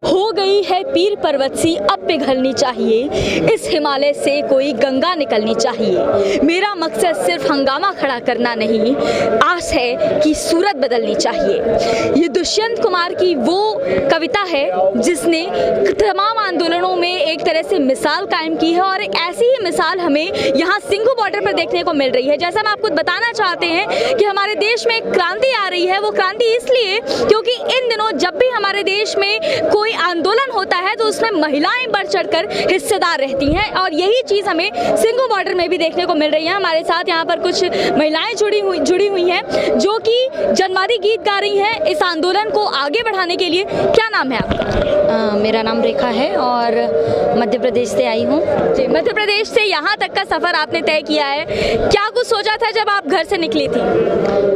हो गई है पीर पर्वत सी अब पिघलनी चाहिए, इस हिमालय से कोई गंगा निकलनी चाहिए। मेरा मकसद सिर्फ हंगामा खड़ा करना नहीं, आस है कि सूरत बदलनी चाहिए। ये दुष्यंत कुमार की वो कविता है जिसने तमाम आंदोलनों में एक तरह से मिसाल कायम की है और एक ऐसी ही मिसाल हमें यहाँ सिंघू बॉर्डर पर देखने को मिल रही है। जैसा हम आपको बताना चाहते हैं कि हमारे देश में क्रांति आ रही है, वो क्रांति इसलिए क्योंकि इन दिनों जब भी हमारे देश में कोई आंदोलन होता है तो उसमें महिलाएं बढ़ चढ़कर हिस्सेदार रहती हैं और यही चीज़ हमें सिंघू बॉर्डर में भी देखने को मिल रही है। हमारे साथ यहाँ पर कुछ महिलाएं जुड़ी हुई हैं जो कि जनवादी गीत गा रही हैं इस आंदोलन को आगे बढ़ाने के लिए। क्या नाम है आपका? मेरा नाम रेखा है और मध्य प्रदेश से आई हूँ। जी, मध्य प्रदेश से यहाँ तक का सफ़र आपने तय किया है, क्या कुछ सोचा था जब आप घर से निकली थी?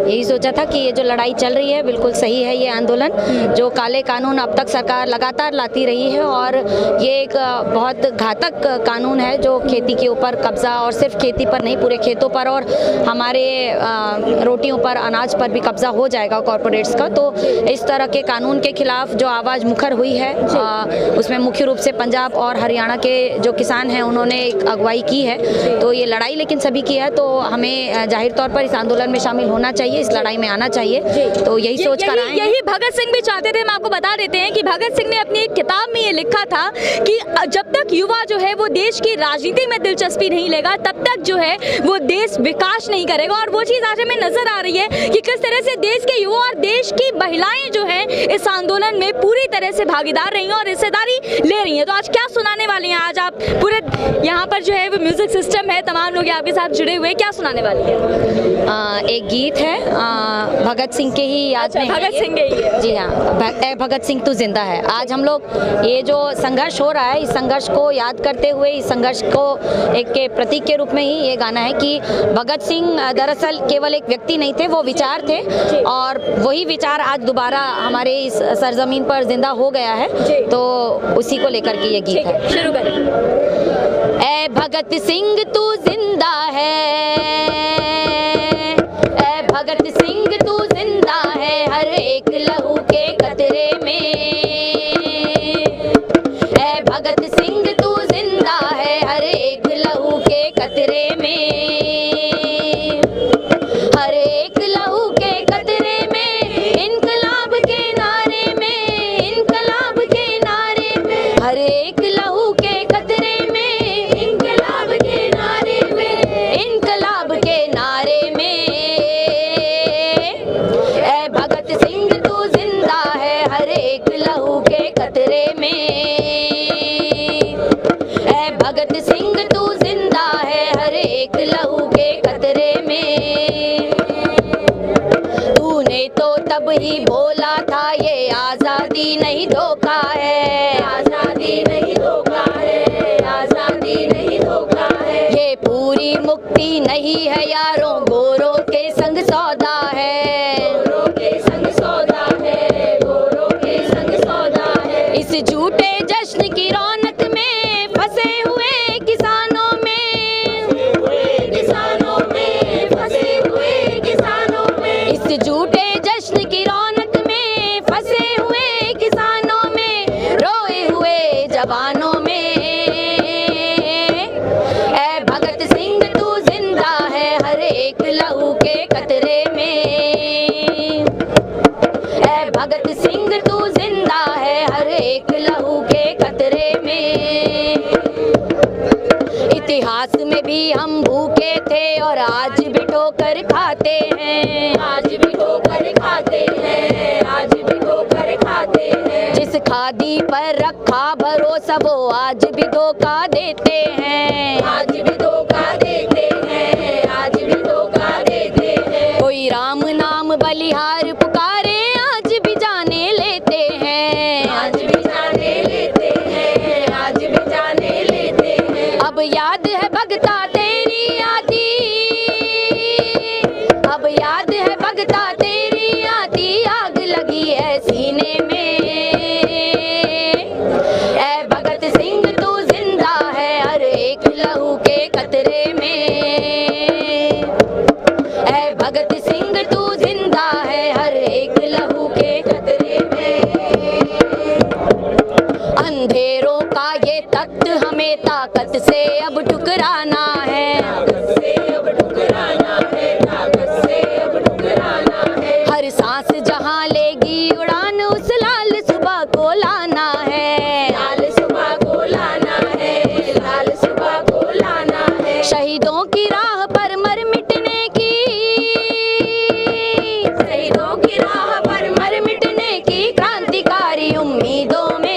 यही सोचा था कि ये जो लड़ाई चल रही है बिल्कुल सही है। ये आंदोलन जो काले कानून अब तक सरकार लगातार लाती रही है और ये एक बहुत घातक कानून है जो खेती के ऊपर कब्जा, और सिर्फ खेती पर नहीं पूरे खेतों पर और हमारे रोटियों पर, अनाज पर भी कब्जा हो जाएगा कॉरपोरेट्स का। तो इस तरह के कानून के खिलाफ जो आवाज़ मुखर हुई है उसमें मुख्य रूप से पंजाब और हरियाणा के जो किसान हैं उन्होंने एक अगुवाई की है। तो ये लड़ाई लेकिन सभी की है, तो हमें जाहिर तौर पर इस आंदोलन में शामिल होना चाहिए, इस लड़ाई में आना चाहिए। तो यही सोच कर आए। यही भगत सिंह भी चाहते थे। हम आपको बता देते हैं कि भगत सिंह ने अपनी एक किताब में ये लिखा था कि जब तक युवा जो है वो देश की राजनीति में दिलचस्पी नहीं लेगा तब तक जो है वो देश विकास नहीं करेगा। और वो चीज़ आज हमें नजर आ रही है कि किस तरह से देश के युवा और देश की महिलाएं जो हैं इस आंदोलन में पूरी तरह से भागीदार रही हैं और हिस्सेदारी ले रही हैं। तो आज क्या सुनाने वाली हैं? आज आप पूरे यहाँ पर जो है वो म्यूजिक सिस्टम है, तमाम लोग आपके साथ जुड़े हुए, क्या सुनाने वाली है? एक गीत है भगत सिंह के ही याद में। भगत सिंह के ही है। जी हाँ, भगत सिंह तू जिंदा है। आज हम लोग ये जो संघर्ष हो रहा है इस संघर्ष को याद करते हुए, इस संघर्ष को एक के प्रतीक के रूप में ही ये गाना है कि भगत सिंह दरअसल केवल एक व्यक्ति नहीं थे, वो विचार थे और वही विचार आज दोबारा हमारे इस सरजमीन पर जिंदा हो गया है। तो उसी को लेकर के ये गीत है। शुरू करें। ऐ भगत सिंह तू जिंदा है, ऐ भगत सिंह तू जिंदा है, हर एक लहू के कतरे में। ऐ भगत सिंह तू जिंदा है, हर एक लहू के कतरे में, हर एक लहू के कतरे में, इनकलाब के नारे में, इनकलाब के नारे में, हर एक लहू के कतरे में, इनकलाब के नारे में, इनकलाब के नारे में। ऐ भगत सिंह तू जिंदा है, हर एक लहू के कतरे में। ऐ भगत सिंह तू जिंदा है, हर एक लहू के कतरे में। तूने तो तब ही बोला था ये आजादी नहीं धोखा है, आजादी नहीं धोखा है, आजादी नहीं धोखा है। ये पूरी मुक्ति नहीं है यारों, गोरों के संग सौदा है, गोरों के संग सौदा है, गोरों के संग सौदा है। इस झूठे जश्न की रौनक में फंसे हुए किसानों में, किसानों में फंसे हुए किसानों में, इस झूठे जश्न की रौनक में फंसे हुए किसानों में, रोए हुए जवानों में। ऐ भगत सिंह तू जिंदा है, हर एक लहू के कतरे में। ऐ भगत सिंह तू जिंदा है, हर एक लहू के कतरे में। इतिहास में भी हम भूखे थे और आज भी ठोकर खाते हैं, आज भी ठोकर खाते हैं, आज भी ठोकर खाते हैं। जिस खादी पर रखा भरोसा वो आज भी धोखा देते हैं, आज भी धोखा देते हैं, आज भी धोखा देते हैं। कोई राम नाम बलिहार पुकारे आज भी जाने लेते हैं, आज भी जाने लेते हैं, आज भी जाने लेते हैं। अब याद है भगता तेरी आती, अब याद है भगता तेरी आती, आग लगी है सीने में। ऐ भगत सिंह तू जिंदा है, हर एक लहू के कतरे में। अंधेरों का ये तख्त हमें ताकत से अब ठुकराना है। हर सांस जहां लेगी उड़ान उस लाल सुबह को लाना है। लाल सुबह को लाना है, लाल सुबह को लाना है। शहीदों की राह पर मर मिटने की, शहीदों की राह पर मर मिटने की क्रांतिकारी उम्मीदों में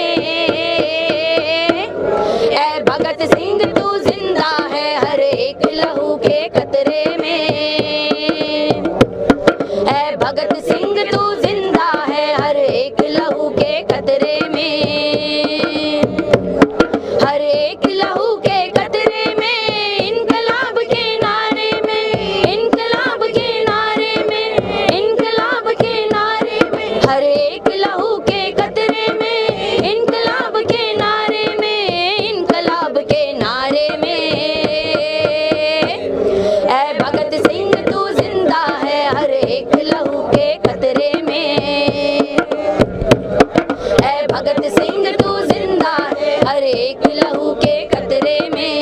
ऐ भगत सिंह तू जिंदा है हर एक लहू के कतरे में। ऐ भगत सिंह तू जिंदा है हर एक लहू के कतरे में। हर एक लहू के कतरे में, इनकलाब के नारे में, इनकलाब के नारे में, इनकलाब के नारे में। हर एक लहू के कतरे में, इनकलाब के नारे में, इनकलाब के नारे में। ऐ भगत सिंह तू जिंदा है हर एक लहू के कतरे में। ऐ भगत सिंह तू जिंदा है हर एक लहू के कतरे में।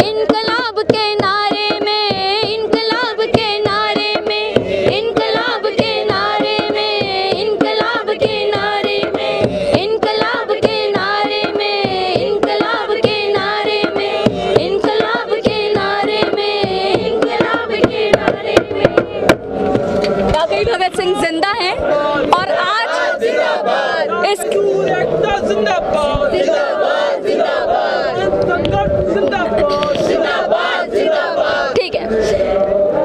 इनकलाब के नारे में, इनकलाब के नारे में, इनकलाब के नारे में, इनकलाब के नारे में, इनकलाब के नारे में, इनकलाब के नारे में, इनकलाब के नारे में, इनकलाब के नारे में। वाकई भगत सिंह जिंदा हैं और आज इस ठीक है,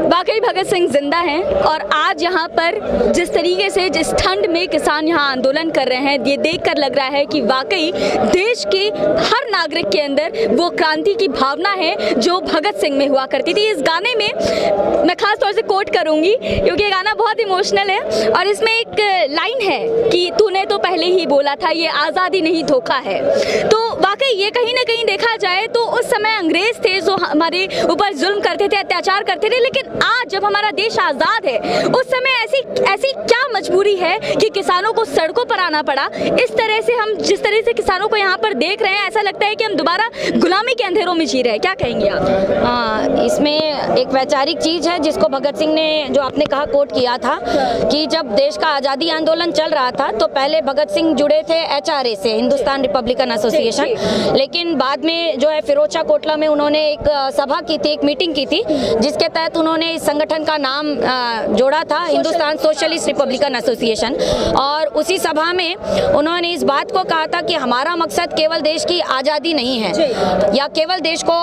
वाकई भगत सिंह जिंदा हैं और आज यहाँ पर जिस तरीके से जिस ठंड में किसान यहाँ आंदोलन कर रहे हैं, ये देखकर लग रहा है कि वाकई देश के हर नागरिक के अंदर वो क्रांति की भावना है जो भगत सिंह में हुआ करती थी। इस गाने में मैं खास तौर से कोट करूंगी क्योंकि ये गाना बहुत इमोशनल है और इसमें एक लाइन है कि तूने तो पहले ही बोला था ये आज़ादी नहीं धोखा है। तो वाकई ये कहीं ना कहीं देखा जाए तो उस समय अंग्रेज थे जो हमारे ऊपर जुल्म करते थे, अत्याचार करते थे, लेकिन आज जब हमारा देश आज़ाद है उस समय ऐसी क्या मजबूरी है कि किसानों को सड़कों पर आना पड़ा। इस तरह से हम जिस तरह से किसानों को यहाँ पर देख रहे हैं ऐसा लगता है कि हम दोबारा गुलामी के अंधेरों में जी रहे हैं। क्या कहेंगे आप? हाँ, इसमें एक वैचारिक चीज़ है जिसको भगत सिंह ने जो आपने कहा कोट किया था कि जब देश का आज़ादी आंदोलन चल रहा था तो पहले भगत सिंह जुड़े थे HRA से, हिंदुस्तान रिपब्लिकन एसोसिएशन, लेकिन बाद में जो है फिरोज शाह कोटला में उन्होंने एक सभा की थी, एक मीटिंग की थी जिसके तहत उन्होंने इस संगठन का नाम जोड़ा था हिंदुस्तान सोशलिस्ट रिपब्लिकन एसोसिएशन। और उसी सभा में उन्होंने इस बात को कहा था कि हमारा मकसद केवल देश की आज़ादी नहीं है या केवल देश को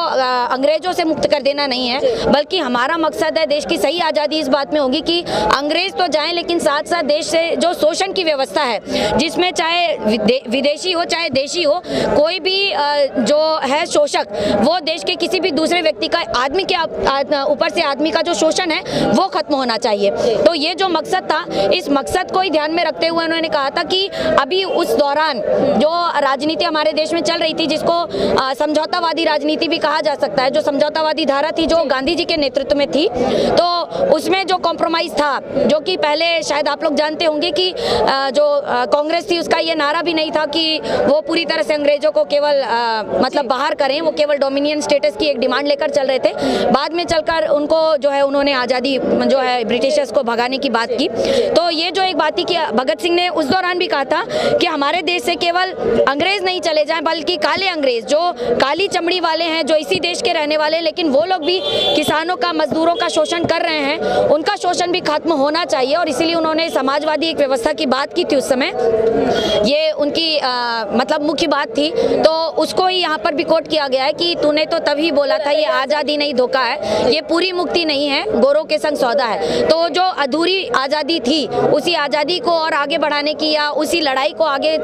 अंग्रेजों से मुक्त कर देना नहीं है, बल्कि हमारा मकसद है देश की सही आज़ादी इस बात में होगी कि अंग्रेज तो जाएं लेकिन साथ साथ देश से जो शोषण की व्यवस्था है जिसमें चाहे विदेशी हो चाहे देशी हो, कोई भी जो है शोषक वो देश के किसी भी दूसरे व्यक्ति का आदमी के ऊपर से आदमी का जो शोषण है वो खत्म होना चाहिए। तो ये जो मकसद था, इस मकसद को ही ध्यान में रखते हुए उन्होंने कहा था कि अभी उस दौरान जो राजनीति हमारे देश में चल रही थी जिसको समझौतावादी राजनीति भी कहा जा सकता है, जो समझौतावादी धारा थी जो गांधी जी के नेतृत्व में थी, तो उसमें जो कॉम्प्रोमाइज था जो कि पहले शायद आप लोग जानते होंगे कि जो कांग्रेस थी उसका ये नारा भी नहीं था कि वो पूरी तरह से अंग्रेजों को केवल मतलब बाहर करें, वो केवल डोमिनियन स्टेटस की एक डिमांड लेकर चल रहे थे। बाद में चलकर उनको जो है उन्होंने आज़ादी जो है ब्रिटिशर्स को भगाने की बात की। तो ये जो एक बात थी कि भगत सिंह ने उस दौरान भी कहा था कि हमारे देश से केवल अंग्रेज नहीं चले जाएं बल्कि काले अंग्रेज जो काली चमड़ी वाले हैं, जो इसी देश के रहने वाले, लेकिन वो लोग भी किसानों का, मजदूरों का शोषण कर रहे हैं, उनका शोषण भी खत्म होना चाहिए। और इसीलिए उन्होंने समाजवादी एक व्यवस्था की बात की थी उस समय, ये उनकी मतलब मुख्य बात थी। तो उसको ही यहाँ पर भी कोट किया गया है कि तूने तो तभी बोला था ये आज़ादी नहीं धोखा है, ये पूरी मुक्ति नहीं है, गोरों के संग सौदा है। तो जो अधूरी आज़ादी थी उसी आज़ादी को और आगे बढ़ाने की या उसी लड़ाई को आगे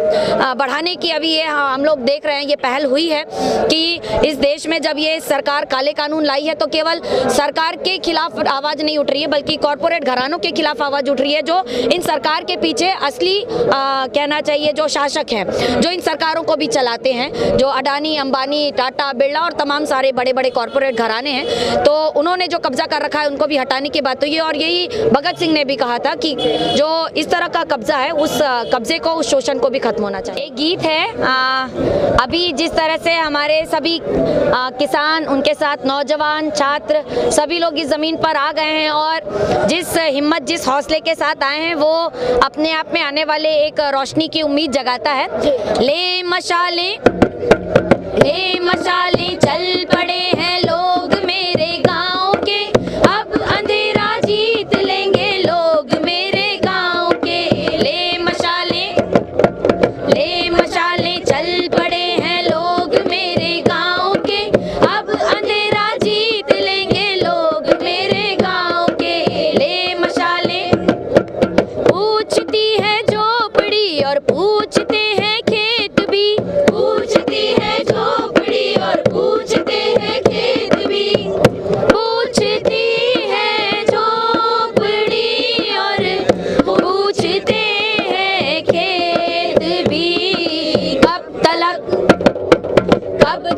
बढ़ाने की अभी ये हम लोग देख रहे हैं, ये पहल हुई है कि इस देश में जब ये सरकार काले कानून लाई है तो केवल सरकार के खिलाफ आवाज़ नहीं उठ रही है बल्कि कॉरपोरेट घरानों के खिलाफ आवाज़ उठ रही है जो इन सरकार के पीछे असली कहना चाहिए जो शासक हैं, जो इन सरकारों को भी चलाते हैं, जो अडानी, अंबानी, टाटा, बिरला और तमाम सारे बड़े बड़े कॉरपोरेट घराने हैं। तो उन्होंने जो कब्जा कर रखा है उनको भी हटाने की बात हुई है और यही भगत सिंह ने भी कहा था कि जो इस तरह का कब्जा है उस कब्जे को, उस शोषण को भी खत्म होना चाहिए। एक गीत है, अभी जिस तरह से हमारे सभी किसान, उनके साथ नौजवान, छात्र, सभी लोग इस ज़मीन पर आ गए हैं और जिस हिम्मत, जिस हौसले के साथ आए हैं वो अपने आप में आने वाले एक रोशनी की उम्मीद जगाता है। ले मशालें चल पड़े हैं लोग मेरे गाँव के, अब अंधेरा जीत लेंगे लोग मेरे गाँव के। ले मशालें चल पड़े हैं लोग मेरे गाँव के, अब अंधेरा जीत लेंगे लोग मेरे गाँव के। ले मशालें पूछती है झोपड़ी और पूछते हैं खेत भी, पूछती है झोपड़ी और पूछते हैं खेत भी, पूछती है झोपड़ी और पूछते हैं खेत भी। कब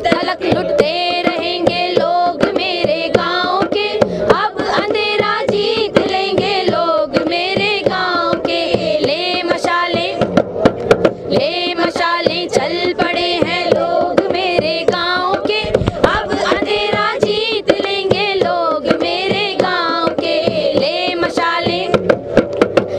तलक लुटते रहेंगे लोग मेरे गाँव के, अब अंधेरा जीत लेंगे लोग मेरे गाँव के। ले मशालें चल पड़े हैं लोग मेरे गाँव के, अब अंधेरा जीत लेंगे लोग मेरे गाँव के। ले मशालें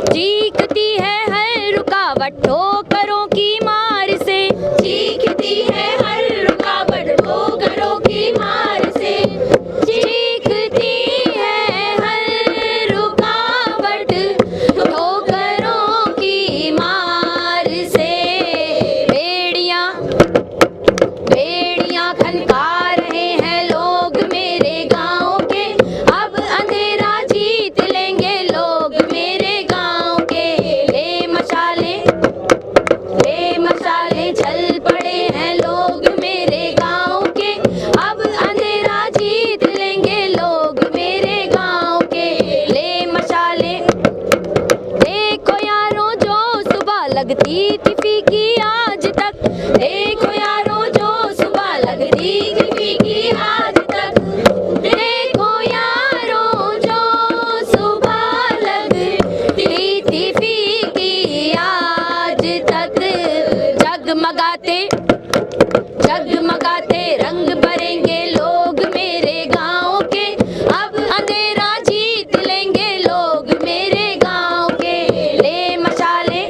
चीखती है हर रुकावट ठोकरों की मार से, चीखती है हर रुकावट ठोकरों की मार से, चीखती है हर रुकावट ठोकरों की मार से। बेड़ियां खनका रहे हैं लोग मेरे गाँव के, अब अंधेरा जीत लेंगे लोग मेरे गाँव के। ले मशालें चल पड़े हैं लोग मेरे गाँव के, अब अंधेरा जीत लेंगे लोग मेरे गाँव के। ले मशालें देखो यारों जो सुबह लगती थी फीकी आज तक, देखो यारों जो सुबह लगती थी फीकी आज तक, देखो यारों जो सुबह लगती थी फीकी आज तक। जगमगाते रंग भरेंगे लोग मेरे गाँव के, अब अंधेरा जीत लेंगे लोग मेरे गाँव के। ले मशालें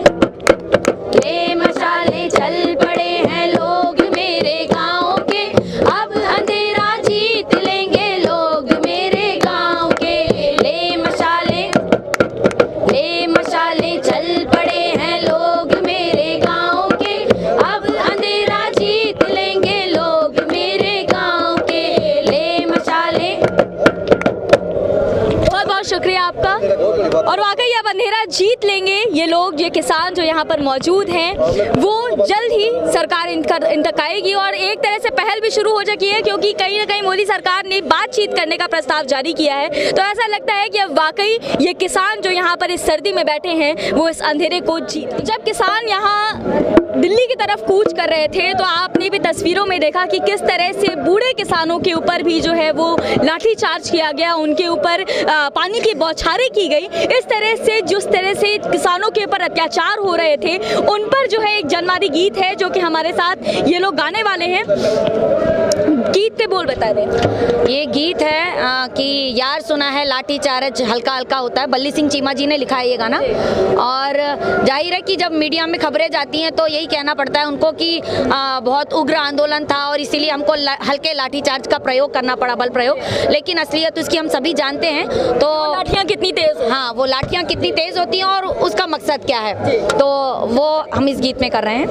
चल पड़े हैं लोग मेरे गाँव के, अब अंधेरा जीत लेंगे लोग मेरे गाँव के। ले मशालें चल पड़े हैं लोग मेरे गाँव के, अब अंधेरा जीत लेंगे लोग मेरे गाँव के। ले मशालें। बहुत बहुत शुक्रिया आपका। और वाकई अब अंधेरा जीत लेंगे ये लोग, ये किसान जो यहाँ पर मौजूद हैं, वो जल्द ही सरकार इंतकाएगी और एक तरह से पहल भी शुरू हो चुकी है, क्योंकि कहीं ना कहीं मोदी सरकार ने बातचीत करने का प्रस्ताव जारी किया है। तो ऐसा लगता है कि अब वाकई ये किसान जो यहाँ पर इस सर्दी में बैठे हैं वो इस अंधेरे को जीत। जब किसान यहाँ दिल्ली की तरफ कूच कर रहे थे तो आपने भी तस्वीरों में देखा कि किस तरह से बूढ़े किसानों के ऊपर भी जो है वो लाठीचार्ज किया गया, उनके ऊपर पानी की बौछारें की गई। इस तरह से जिस तरह से किसानों के ऊपर अत्याचार हो रहे थे उन पर जो है एक जनवादी गीत है जो कि हमारे साथ ये लोग गाने वाले हैं। गीत के बोल बता दें। ये गीत है कि यार सुना है लाठीचार्ज हल्का हल्का होता है, बल्ली सिंह चीमा जी ने लिखा है ये गाना। और जाहिर है कि जब मीडिया में खबरें जाती हैं तो यही कहना पड़ता है उनको कि बहुत उग्र आंदोलन था और इसीलिए हमको हल्के लाठीचार्ज का प्रयोग करना पड़ा, बल प्रयोग। लेकिन असलियत उसकी हम सभी जानते हैं। तो लाठियाँ कितनी तेज, हाँ, वो लाठियाँ कितनी तेज होती हैं और उसका मकसद क्या है, तो वो हम इस गीत में कर रहे हैं।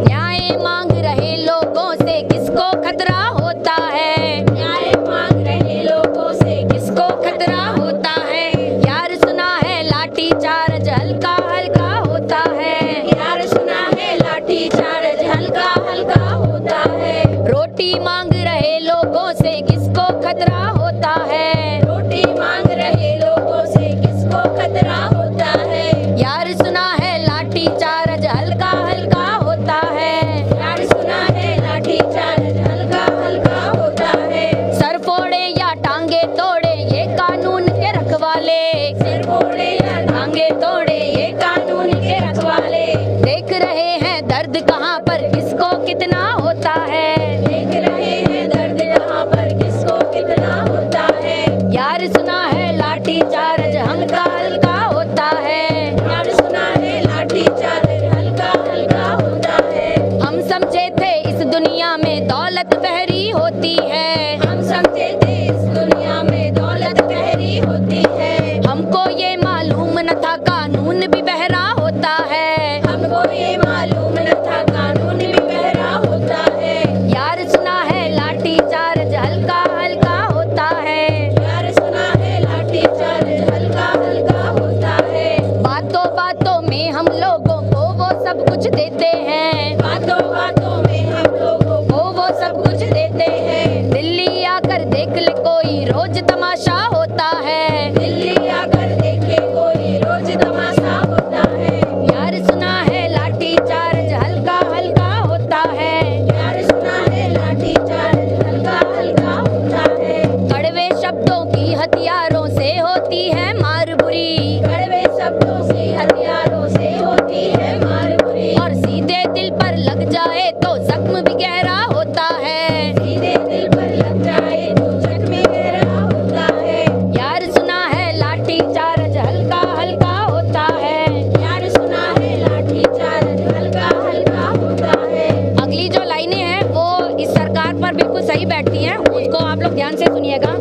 न्याय मांग रहे लोगों से किसको खतरा होता है, न्याय मांग रहे लोगों से किसको खतरा होता है। यार सुना है लाठीचार्ज हल्का हल्का होता है, यार सुना है लाठीचार्ज हल्का हल्का होता है। रोटी मांग रहे लोगों से किसको खतरा होता है, रोटी मांग रहे लोगों से किसको खतरा होता है। यार सुना है लाठीचार्ज हल्का हल्का होता है, यार सुना है लाठीचार्ज हल्का हल्का होता है। सर फोड़े या टांगे तोड़े ये कानून के रखवाले, देख रहे हैं दर्द कहाँ पर किसको कितना होता है, देख रहे हैं दर्द कहाँ पर किसको कितना होता है। यार सुना है लाठी चार्ज हल्का हल्का होता है, यार सुना है लाठी चार्ज हल्का हल्का होता है। हम समझे थे इस दुनिया में दौलत बहरी होती है, हम समझे थे इस दुनिया में दौलत बहरी होती है। हमको ये मालूम न था कानून भी बहरा होता है, हमको ये मालूम न था कानून भी बहरा होता है। यार सुना है लाठी चार्ज हल्का हल्का होता है, यार सुना है लाठी चार्ज हल्का हल्का होता है। बातों बातों में हम लोगों को वो सब कुछ देते हैं, बातों बातों में हम लोगों को वो सब कुछ देते हैं। दिल्ली आकर देख ले कोई रोज तमाशा होता है, दिल्ली आकर देखे कोई रोज तमाशा होता है। यार सुना है लाठी चार्ज हल्का हल्का होता है, यार सुना है लाठी चार्ज हल्का हल्का होता है। कड़वे शब्दों की हथियारों से होती है मार बुरी, कड़वे शब्दों से हथियारों से होती है मार बुरी। और सीधे दिल पर लग जाए तो जख्म भी गहरा होता है, सीधे दिल पर लग जाए तो जख्म गहरा होता है। यार सुना है लाठी चार्ज हल्का हल्का होता है। यार सुना है लाठी चार्ज हल्का हल्का होता है। अगली जो लाइनें हैं वो इस सरकार पर बिल्कुल सही बैठती हैं, उसको आप लोग ध्यान से सुनिएगा।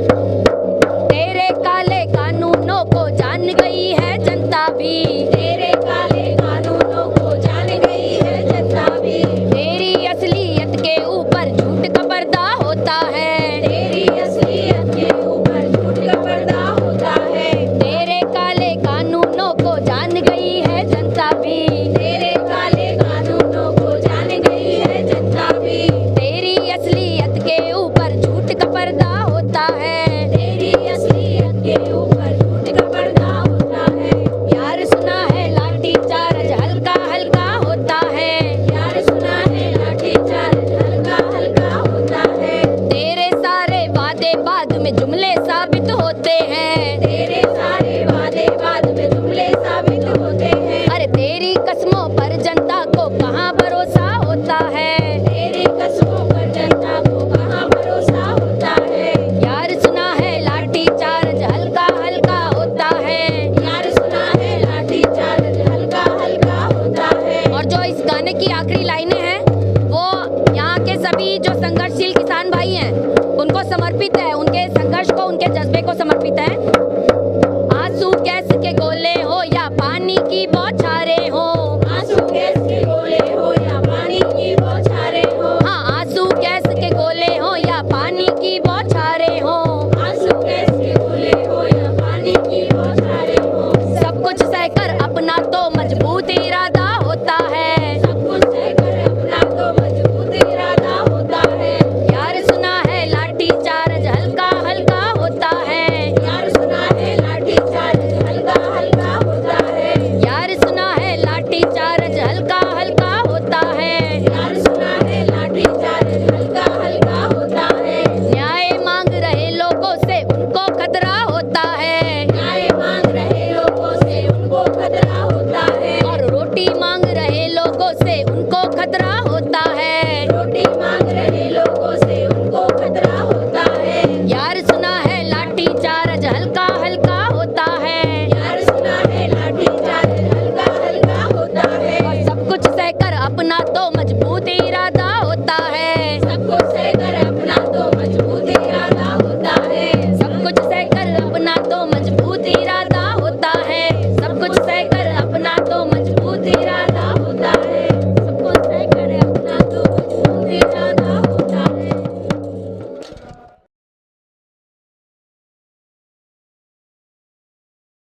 तेरे काले कानूनों को जान गई है जनता भी, तेरे काले कानूनों को जान गई है जनता भी। तेरी असलियत के ऊपर झूठ का पर्दा होता है, तेरी असलियत के ऊपर झूठ का पर्दा होता है। तेरे काले कानूनों को जान गई है जनता भी, तेरे काले कानूनों को जान गई है जनता भी। तेरी असलियत के ऊपर झूठ का पर्दा होता है, तेरी असलियत के ऊपर झूठ का पर्दा होता है। यार सुना है लाठी चार्ज हल्का हल्का होता है, यार सुना है लाठी चार्ज हल्का हल्का होता है। तेरे सारे वादे बाद में जुमले साबित होते हैं, तेरे सारे वादे बाद में जुमले साबित होते हैं। अरे तेरी कस्मों पर जनता को कहाँ भरोसा होता है, तेरी कस्मों पर जनता को कहाँ भरोसा होता है। यार सुना है लाठी चार्ज हल्का हल्का होता है। यार सुना है लाठी चार्ज हल्का हल्का होता है। और जो इस गाने की आखिरी लाइनें हैं वो यहाँ के सभी जो संघर्षशील किसान भाई हैं उनको समर्पित है, उनके संघर्ष को उनके जज्बे को समर्पित है। आंसू गैस के गोले हो या पानी की बौछारें हो, आंसू गैस के गोले हो या पानी की बौछारें हो। हाँ आंसू गैस के गोले हो या पानी की बौछारें हो, आंसू गैस के गोले हो या पानी की बौछारें हो। सब कुछ सहकर अपना तो मजबूत इरादा होता है,